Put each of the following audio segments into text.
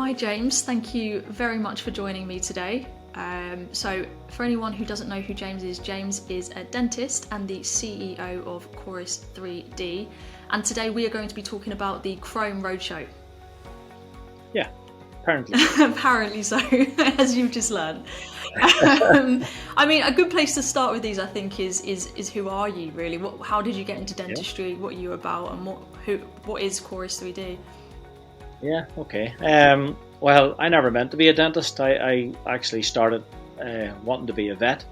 Hi James, thank you very much for joining me today. So for anyone who doesn't know who James is a dentist and the CEO of Quoris 3D. And today we are going to be talking about the Chrome Roadshow. Yeah, apparently. Apparently so, as you've just learned. I mean, a good place to start with these, I think, is who are you really? How did you get into dentistry? What are you about, and what is Quoris 3D? Yeah, okay. Well, I never meant to be a dentist. I actually started wanting to be a vet,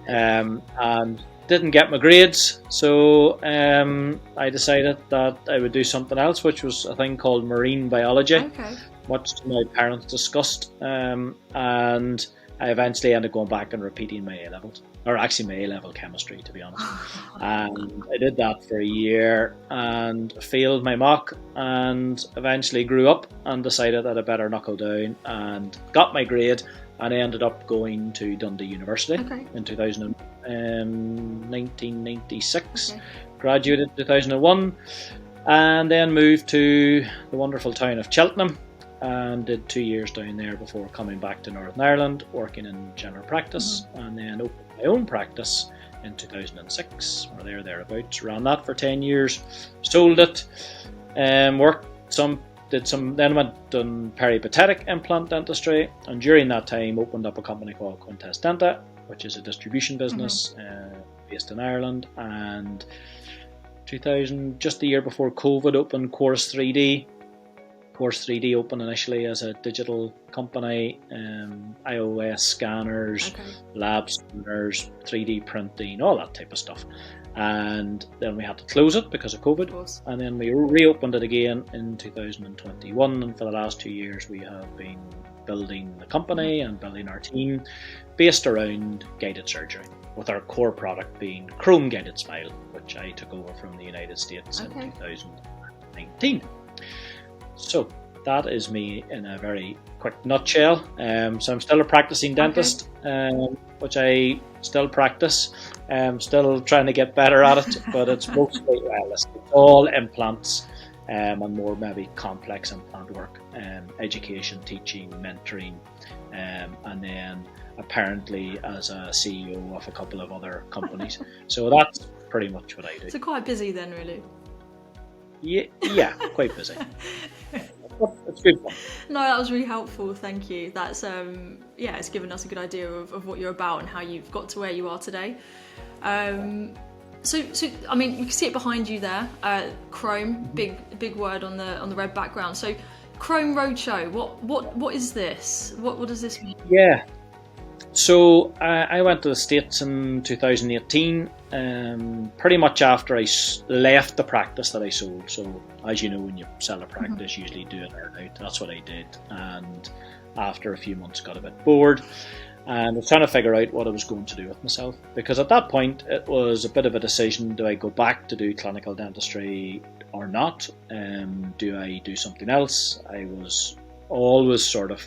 and didn't get my grades, so I decided that I would do something else, which was a thing called marine biology, Okay. much to my parents' disgust, and I eventually ended up going back and repeating my A-levels, or actually my A-level chemistry, to be honest. And I did that for a year and failed my mock, and eventually grew up and decided that I better knuckle down and got my grade, and I ended up going to Dundee University in 1996, graduated in 2001, and then moved to the wonderful town of Cheltenham and did 2 years down there before coming back to Northern Ireland, working in general practice, and then opened my own practice in 2006, or thereabouts. Ran that for 10 years, sold it, worked some, then went on peripatetic implant dentistry, and during that time opened up a company called Quintess Denta, which is a distribution business based in Ireland, and 2000, just the year before COVID, opened Quoris 3D. Quoris 3D opened initially as a digital company, iOS scanners, lab scanners, 3D printing, all that type of stuff. And then we had to close it because of COVID. And then we reopened it again in 2021. And for the last 2 years, we have been building the company and building our team based around guided surgery, with our core product being Chrome Guided Smile, which I took over from the United States in 2019. So that is me in a very quick nutshell. So I'm still a practicing dentist, which I still practice. Still trying to get better at it, but it's mostly, it's all implants and more maybe complex implant work, education, teaching, mentoring, and then apparently as a CEO of a couple of other companies. So that's pretty much what I do. So quite busy then, really. Yeah, quite busy. It's good fun. No, that was really helpful. Thank you. That's it's given us a good idea of what you're about and how you've got to where you are today. So I mean, you can see it behind you there. Chrome, big word on the red background. So, Chrome Roadshow. What is this? What does this mean? Yeah. So I went to the States in 2018, pretty much after I left the practice that I sold. So as you know, when you sell a practice, you usually do it earn out. That's what I did. And after a few months, got a bit bored and was trying to figure out what I was going to do with myself. Because at that point, it was a bit of a decision. Do I go back to do clinical dentistry or not? Do I do something else? I was always sort of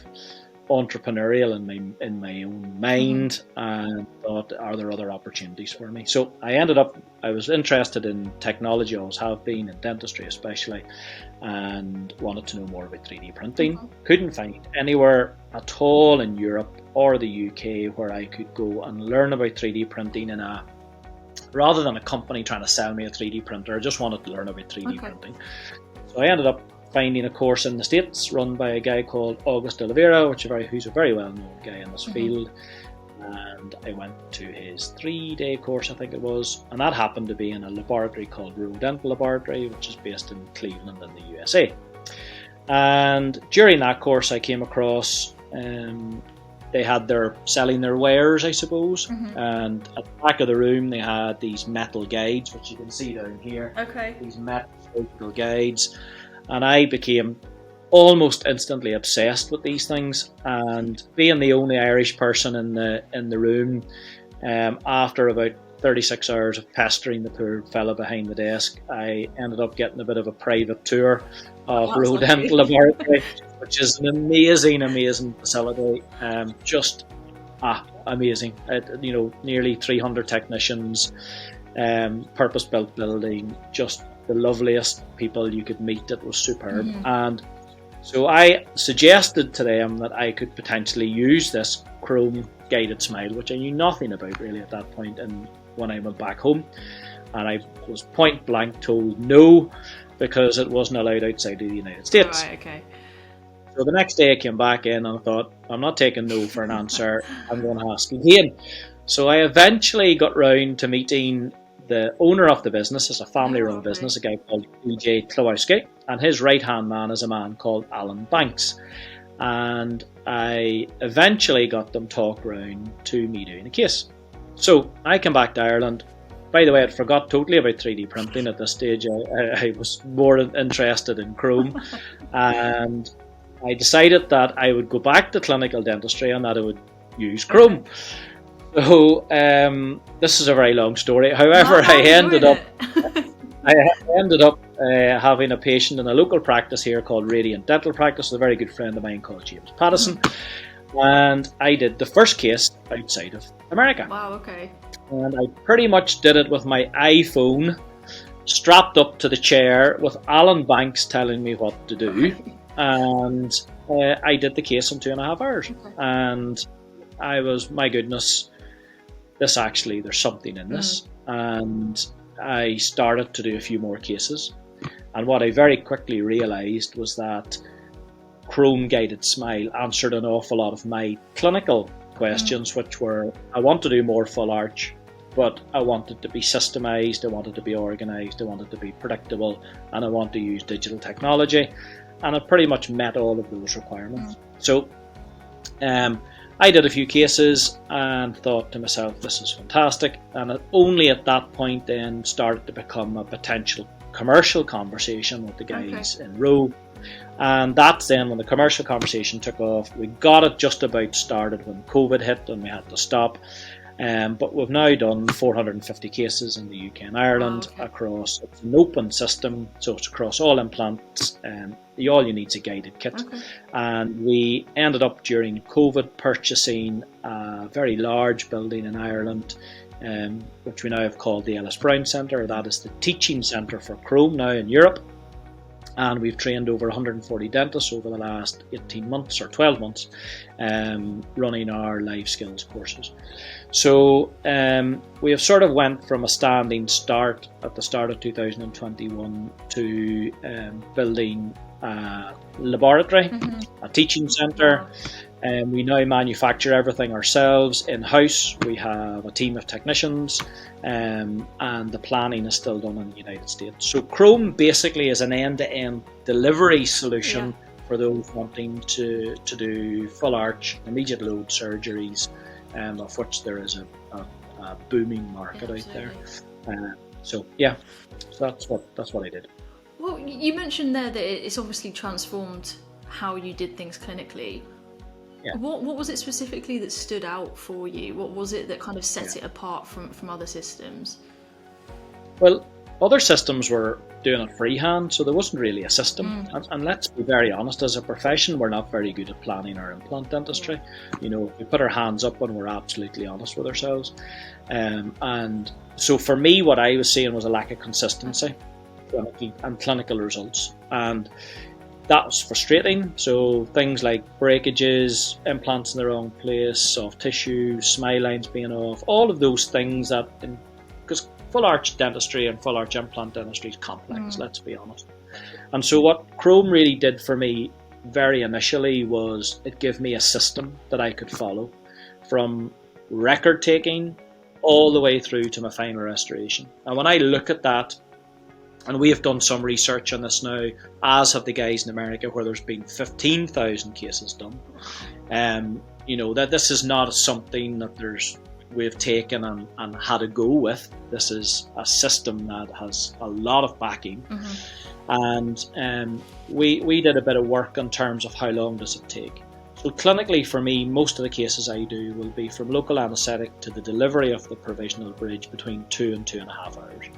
entrepreneurial in my own mind, and thought, are there other opportunities for me? So I was interested in technology, always have been, in dentistry especially, and wanted to know more about 3D printing. Couldn't find anywhere at all in Europe or the UK where I could go and learn about 3D printing rather than a company trying to sell me a 3D printer. I just wanted to learn about 3D printing. So I ended up finding a course in the States run by a guy called August de Oliveira, who's a very well-known guy in this field. And I went to his 3-day course, I think it was, and that happened to be in a laboratory called Rowe Dental Laboratory, which is based in Cleveland in the USA. And during that course, I came across they're selling their wares, I suppose, and at the back of the room they had these metal guides, which you can see down here. These metal guides. And I became almost instantly obsessed with these things. And being the only Irish person in the room, after about 36 hours of pestering the poor fella behind the desk, I ended up getting a bit of a private tour of Rowe Dental Laboratory, which is an amazing facility. Just amazing. Nearly 300 technicians, purpose-built building, just the loveliest people you could meet. It was superb. And So I suggested to them that I could potentially use this Chrome guided smile, which I knew nothing about really at that point, and when I went back home, and I was point blank told no, because it wasn't allowed outside of the United States. Right, okay. So the next day I came back in and I thought, I'm not taking no for an answer, I'm going to ask again. So I eventually got round to meeting the owner of the business. It's a family-run business, a guy called E.J. Klawowski, and his right-hand man is a man called Alan Banks. And I eventually got them talk round to me doing a case. So I came back to Ireland. By the way, I forgot totally about 3D printing at this stage. I was more interested in Chrome. And I decided that I would go back to clinical dentistry and that I would use Chrome. So this is a very long story. However, I ended up having a patient in a local practice here called Radiant Dental Practice with a very good friend of mine called James Pattison. And I did the first case outside of America. Wow, okay. And I pretty much did it with my iPhone strapped up to the chair with Alan Banks telling me what to do. And I did the case in 2.5 hours. Okay. And I was, my goodness, there's something in this. And I started to do a few more cases. And what I very quickly realised was that Chrome Guided Smile answered an awful lot of my clinical questions, which were, I want to do more full arch, but I want it to be systemised, I want it to be organised, I want it to be predictable, and I want to use digital technology. And it pretty much met all of those requirements. So I did a few cases and thought to myself, this is fantastic. And it only at that point then started to become a potential commercial conversation with the guys in Rome. And that's then when the commercial conversation took off. We got it just about started when COVID hit and we had to stop. But we've now done 450 cases in the UK and Ireland across. It's an open system, so it's across all implants. All you need is a guided kit. And we ended up during COVID purchasing a very large building in Ireland, which we now have called the Ellis Brown Centre. That is the teaching centre for Chrome now in Europe. And we've trained over 140 dentists over the last 18 months or 12 months running our life skills courses. So we have sort of went from a standing start at the start of 2021 to building a laboratory, a teaching centre. We now manufacture everything ourselves in-house. We have a team of technicians and the planning is still done in the United States. So Chrome basically is an end-to-end delivery solution for those wanting to do full arch, immediate load surgeries, of which there is a booming market out there. So that's what I did. Well, you mentioned there that it's obviously transformed how you did things clinically. Yeah. What was it specifically that stood out for you? What was it that kind of set it apart from other systems? Well, other systems were doing it freehand, so there wasn't really a system. And let's be very honest, as a profession, we're not very good at planning our implant dentistry. You know, we put our hands up when we're absolutely honest with ourselves. And so for me, what I was seeing was a lack of consistency and clinical results. And that was frustrating. So things like breakages, implants in the wrong place, soft tissue, smile lines being off, all of those things that, because full arch dentistry and full arch implant dentistry is complex, let's be honest. And so what Chrome really did for me very initially was it gave me a system that I could follow from record taking all the way through to my final restoration. And when I look at that, and we have done some research on this now, as have the guys in America, where there's been 15,000 cases done. You know, that this is not something that we've taken and had a go with. This is a system that has a lot of backing. And we did a bit of work in terms of how long does it take. So clinically for me, most of the cases I do will be from local anaesthetic to the delivery of the provisional bridge between 2 and 2.5 hours.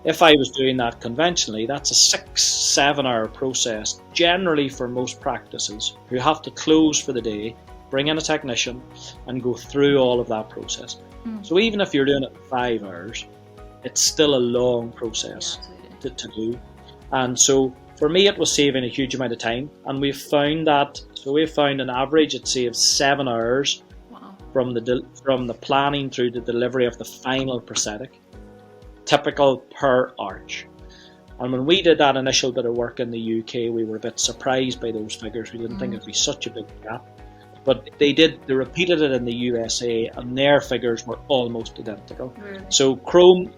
If I was doing that conventionally, that's a 6-7 hour process, generally for most practices, who have to close for the day, bring in a technician and go through all of that process. So even if you're doing it in 5 hours, it's still a long process to do. And so for me, it was saving a huge amount of time, and we've found that. So we've found an average it saves 7 hours from the planning through the delivery of the final prosthetic, typical per arch. And when we did that initial bit of work in the UK, we were a bit surprised by those figures. We didn't think it'd be such a big gap. But they repeated it in the USA, and their figures were almost identical. Really? So Chrome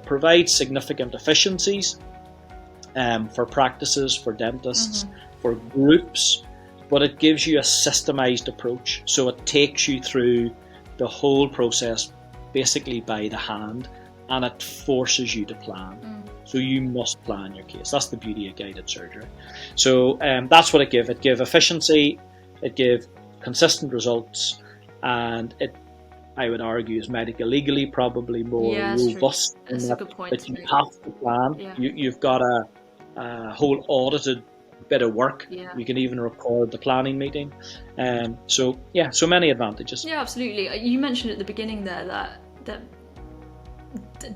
provides significant efficiencies for practices, for dentists, for groups, but it gives you a systemized approach. So it takes you through the whole process basically by the hand, and it forces you to plan. So you must plan your case. That's the beauty of guided surgery. So that's what it gave. It gave efficiency, it gave consistent results, and it, I would argue, is legally probably more robust. That's a good point. But you have to plan. Yeah. You've got a whole audited bit of work. Yeah. You can even record the planning meeting. So many advantages. Yeah, absolutely. You mentioned at the beginning there that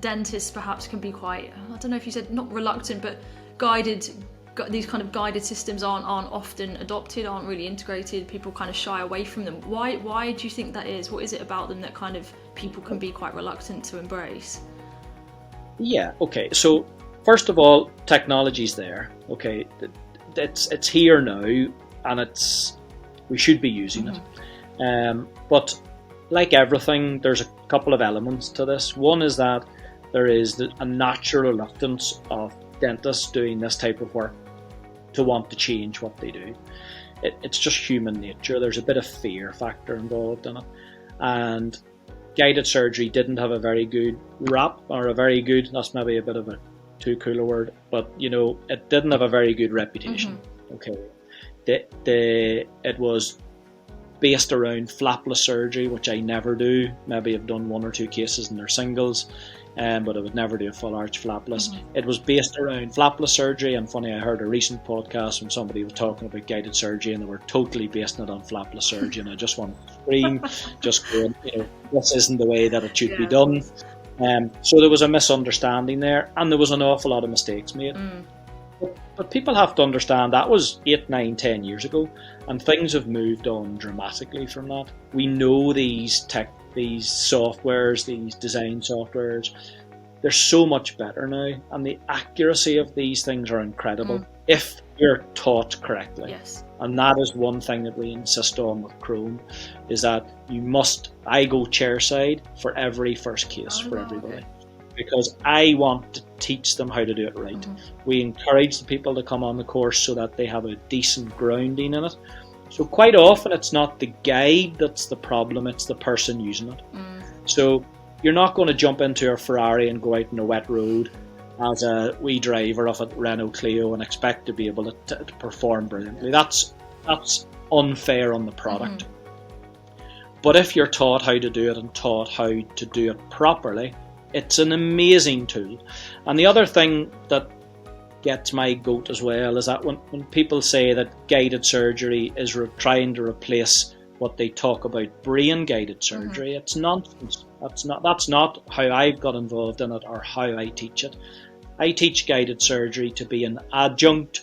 dentists perhaps can be quite, I don't know if you said not reluctant, but these kind of guided systems aren't often adopted, aren't really integrated. People kind of shy away from them. Why do you think that is? What is it about them that kind of people can be quite reluctant to embrace? Yeah, okay. So first of all, technology's there. Okay, it's here now, and we should be using it. But like everything, there's a couple of elements to this. One is that there is a natural reluctance of dentists doing this type of work to want to change what they do. It's just human nature. There's a bit of fear factor involved in it. And guided surgery didn't have a very good rap, that's maybe a bit of a too cool a word, but it didn't have a very good reputation. Okay, it was based around flapless surgery, which I never do. Maybe I've done 1 or 2 cases and they're singles, but I would never do a full arch flapless. It was based around flapless surgery, and funny, I heard a recent podcast when somebody was talking about guided surgery and they were totally basing it on flapless surgery, and I just wanted to scream, just going, this isn't the way that it should be done. So there was a misunderstanding there, and there was an awful lot of mistakes made. But people have to understand that was 8, 9, 10 years ago, and things have moved on dramatically from that. We know these softwares, these design softwares, they're so much better now, and the accuracy of these things are incredible if you're taught correctly. Yes. And that is one thing that we insist on with Chrome, is that I go chairside for every first case for everybody. Okay. Because I want to teach them how to do it right. We encourage the people to come on the course so that they have a decent grounding in it. So quite often it's not the guide that's the problem, it's the person using it. So you're not going to jump into a Ferrari and go out on a wet road as a wee driver of a Renault Clio and expect to be able to perform brilliantly. That's unfair on the product. But if you're taught how to do it and taught how to do it properly, it's an amazing tool. And the other thing that gets my goat as well is that when people say that guided surgery is trying to replace what they talk about brain guided surgery, it's nonsense. That's not how I've got involved in it or how I teach it. I teach guided surgery to be an adjunct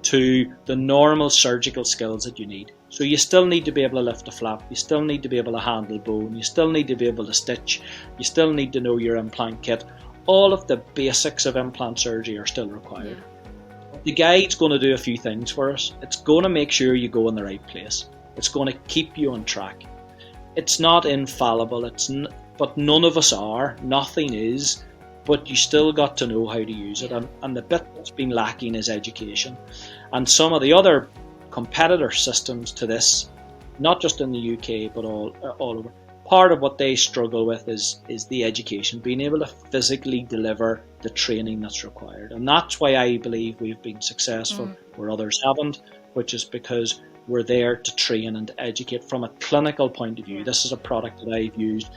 to the normal surgical skills that you need. So you still need to be able to lift a flap, you still need to be able to handle bone, you still need to be able to stitch, you still need to know your implant kit. All of the basics of implant surgery are still required. The guide's going to do a few things for us. It's going to make sure you go in the right place. It's going to keep you on track. It's not infallible, but none of us are, nothing is, but you still got to know how to use it. And the bit that's been lacking is education. And some of the other competitor systems to this, not just in the UK but all over, part of what they struggle with is the education, being able to physically deliver the training that's required. And that's why I believe we've been successful where others haven't, which is because we're there to train and to educate from a clinical point of view. This is a product that I've used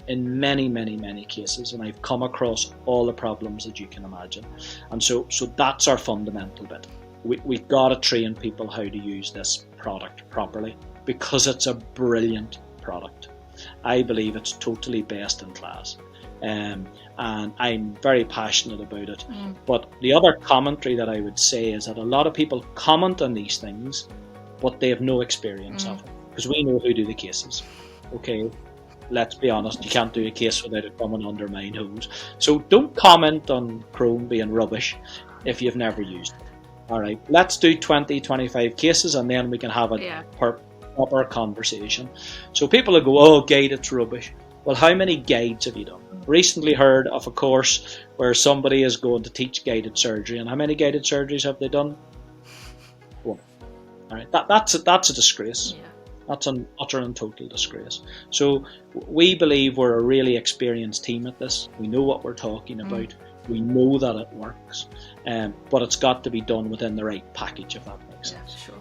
in many, many, many cases, and I've come across all the problems that you can imagine. And so that's our fundamental bit. We've got to train people how to use this product properly because it's a brilliant product. I believe it's totally best in class. and I'm very passionate about it. But the other commentary that I would say is that a lot of people comment on these things, but they have no experience of it, because we know who do the cases. Okay, let's be honest, you can't do a case without it coming under my nose. So don't comment on Chrome being rubbish if you've never used it. All right, let's do 20, 25 cases, and then we can have a proper conversation. So people will go, oh, guide, it's rubbish. Well, how many guides have you done? Recently heard of a course where somebody is going to teach guided surgery, and how many guided surgeries have they done? One. All right, that's a disgrace. Yeah. That's an utter and total disgrace. So we believe we're a really experienced team at this. We know what we're talking about. We know that it works, but it's got to be done within the right package, if that makes sense. Yeah, sure.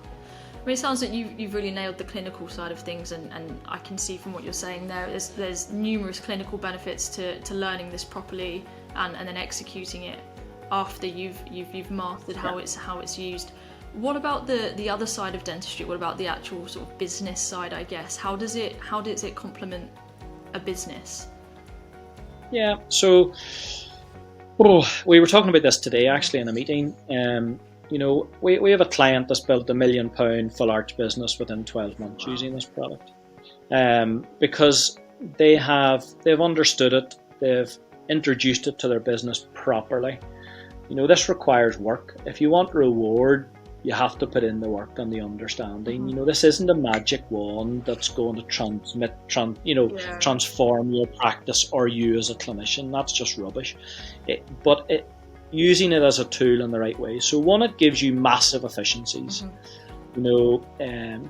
I mean, it sounds like you've really nailed the clinical side of things, and I can see from what you're saying there's numerous clinical benefits to learning this properly and then executing it after you've mastered how it's used. What about the other side of dentistry? What about the actual sort of business side, I guess? How does it complement a business? Yeah, so we were talking about this today actually in a meeting. We have a client that's built £1 million full arch business within 12 months using this product, because they've understood it, they've introduced it to their business properly. This requires work. If you want reward, you have to put in the work and the understanding. This isn't a magic wand that's going to transform your practice or you as a clinician. That's just rubbish. Using it as a tool in the right way. So one, it gives you massive efficiencies.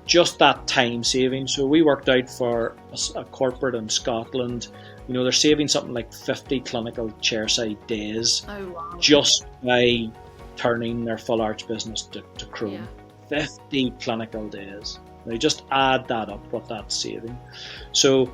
Just that time saving. So we worked out for a corporate in Scotland. They're saving something like 50 clinical chairside days. Oh, wow. Just by turning their full arch business to Chrome. 50 clinical days. Now just add that up, what that's saving. So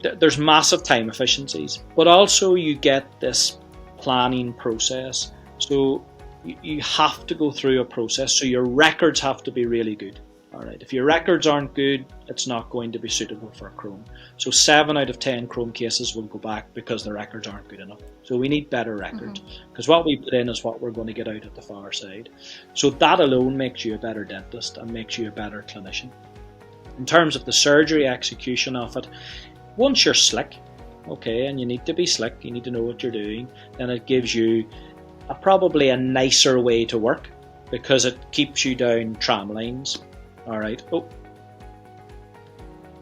there's massive time efficiencies, but also you get this planning process. So you have to go through a process. So your records have to be really good. All right. If your records aren't good, it's not going to be suitable for Chrome. So 7 out of 10 Chrome cases will go back because the records aren't good enough. So we need better records, because what we put in is what we're going to get out at the far side. So that alone makes you a better dentist and makes you a better clinician. In terms of the surgery execution of it, once you're slick, okay, and you need to be slick, you need to know what you're doing, then it gives you probably a nicer way to work, because it keeps you down tram lines. All right. Oh,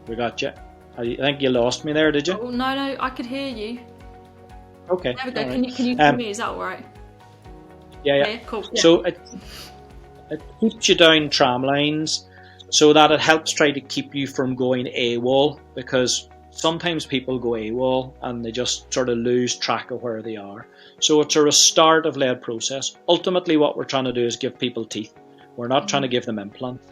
we got you. I think you lost me there, did you? Oh, no, I could hear you. Okay. There we go. Right. Can you hear me? Is that all right? Yeah. Cool. Yeah. So it keeps you down tram lines, so that it helps try to keep you from going AWOL, because sometimes people go AWOL and they just sort of lose track of where they are. So it's a restorative-led process. Ultimately, what we're trying to do is give people teeth. We're not trying to give them implants.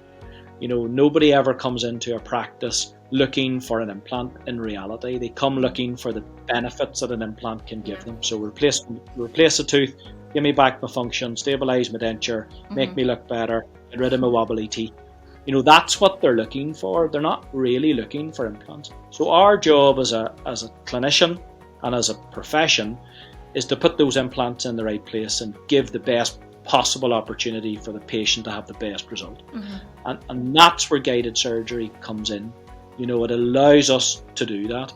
Nobody ever comes into a practice looking for an implant in reality. They come looking for the benefits that an implant can give them. So replace a tooth, give me back my function, stabilise my denture, make me look better, get rid of my wobbly teeth. That's what they're looking for. They're not really looking for implants. So our job as a clinician and as a profession is to put those implants in the right place and give the best possible opportunity for the patient to have the best result. And that's where guided surgery comes in. It allows us to do that.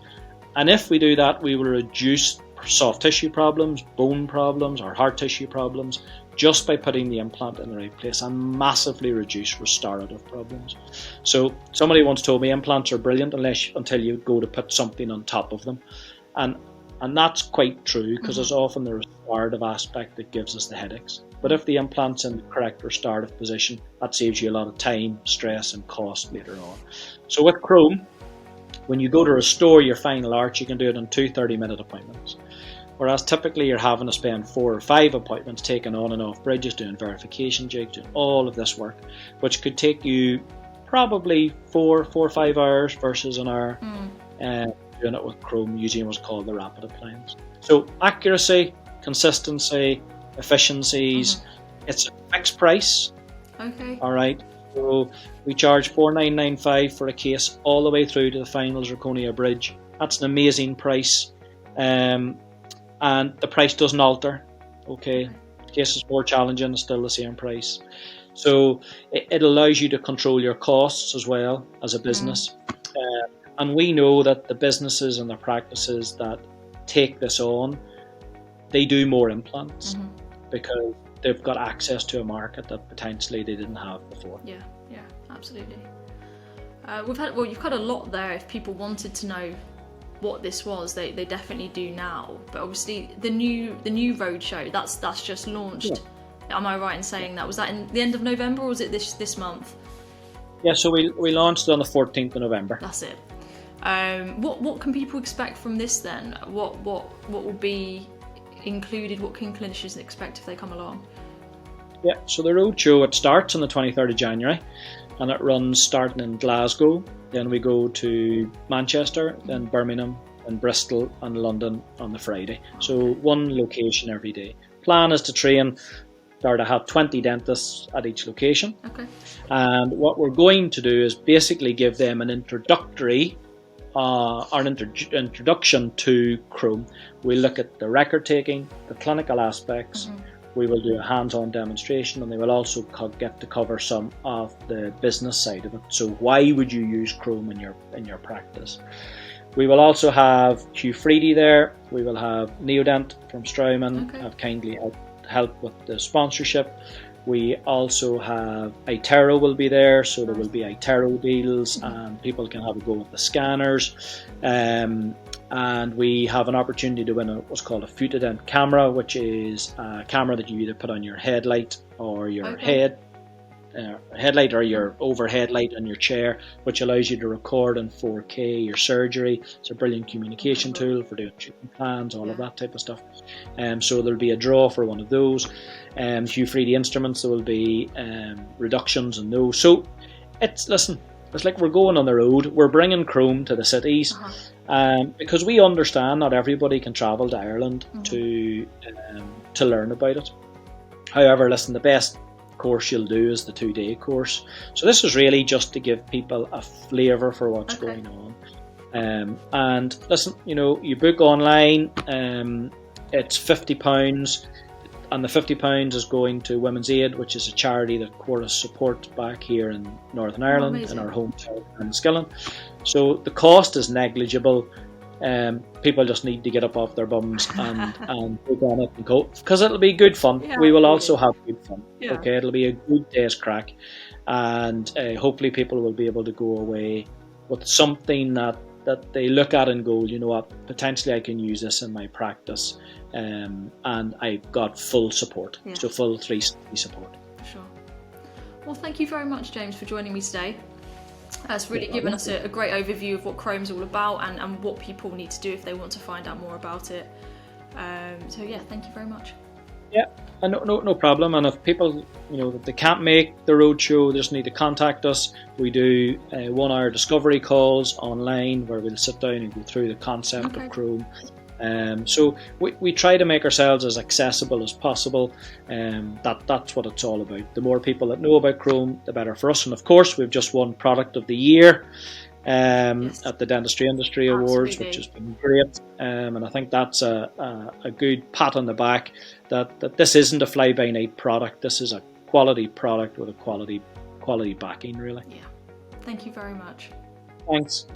And if we do that, we will reduce soft tissue problems, bone problems, or hard tissue problems, just by putting the implant in the right place, and massively reduce restorative problems. So somebody once told me implants are brilliant until you go to put something on top of them. And that's quite true, because it's often the restorative aspect that gives us the headaches. But if the implant's in the correct restorative position, that saves you a lot of time, stress and cost later on. So with Chrome, when you go to restore your final arch, you can do it in 2 30-minute appointments. Whereas typically you're having to spend 4 or 5 appointments taking on and off bridges, doing verification jigs, doing all of this work, which could take you probably 4 or 5 hours versus an hour. Doing it with Chrome using what's called the rapid appliance. So accuracy, consistency, efficiencies. It's a fixed price. Okay. All right. So we charge $4,995 for a case all the way through to the final zirconia bridge. That's an amazing price. and the price doesn't alter. Okay, in case it's more challenging, it's still the same price. So it allows you to control your costs as well as a business. And we know that the businesses and the practices that take this on, they do more implants because they've got access to a market that potentially they didn't have before. Yeah, absolutely. You've got a lot there. If people wanted to know what this was, they definitely do now. But obviously the new Roadshow, that's just launched. Yeah. Am I right in saying that? Was that in the end of November, or was it this month? Yeah, so we launched on the 14th of November. That's it. What can people expect from this then? What will be included? What can clinicians expect if they come along? Yeah, so the Roadshow, it starts on the 23rd of January and it runs starting in Glasgow, then we go to Manchester, then Birmingham and Bristol and London on the Friday. So one location every day. Plan is to train or to have 20 dentists at each location. Okay. And what we're going to do is basically give them an introduction to Chrome. We'll look at the record taking, the clinical aspects. We will do a hands-on demonstration, and they will also get to cover some of the business side of it. So why would you use Chrome in your practice? We will also have Hugh Freedy there. We will have Neodent from Straumann have kindly help with the sponsorship. We also have iTero will be there, so there will be iTero deals and people can have a go with the scanners. And we have an opportunity to win what's called a Futident camera, which is a camera that you either put on your headlight or your headlight or your overhead light on your chair, which allows you to record in 4K your surgery. It's a brilliant communication tool for doing treatment plans, all of that type of stuff. So there'll be a draw for one of those. Hugh Freedy instruments, there will be reductions in those. So it's like we're going on the road. We're bringing Chrome to the cities. Because we understand not everybody can travel to Ireland to learn about it. However, the best course you'll do is the 2-day course. So this is really just to give people a flavour for what's going on. And listen, you book online, it's £50, and the £50 is going to Women's Aid, which is a charity that Quoris supports back here in Northern Ireland, in our hometown in Skillen. So the cost is negligible. People just need to get up off their bums and go on it and go, because it'll be good fun. We will also have good fun. Okay, it'll be a good day's crack, and hopefully people will be able to go away with something that they look at and go, you know what, potentially I can use this in my practice, and I've got full support. So full 360 support. For sure. Well, thank you very much, James, for joining me today. It's really given us a great overview of what Chrome's all about and what people need to do if they want to find out more about it. So yeah, thank you very much. Yeah, no problem. And if people, that they can't make the Roadshow, they just need to contact us. We do 1-hour discovery calls online where we'll sit down and go through the concept of Chrome. So we try to make ourselves as accessible as possible. That's what it's all about. The more people that know about Chrome, the better for us. And of course, we've just won Product of the Year at the Dentistry Industry Awards, which has been great. And I think that's a good pat on the back that this isn't a fly-by-night product. This is a quality product with a quality backing, really. Yeah. Thank you very much. Thanks.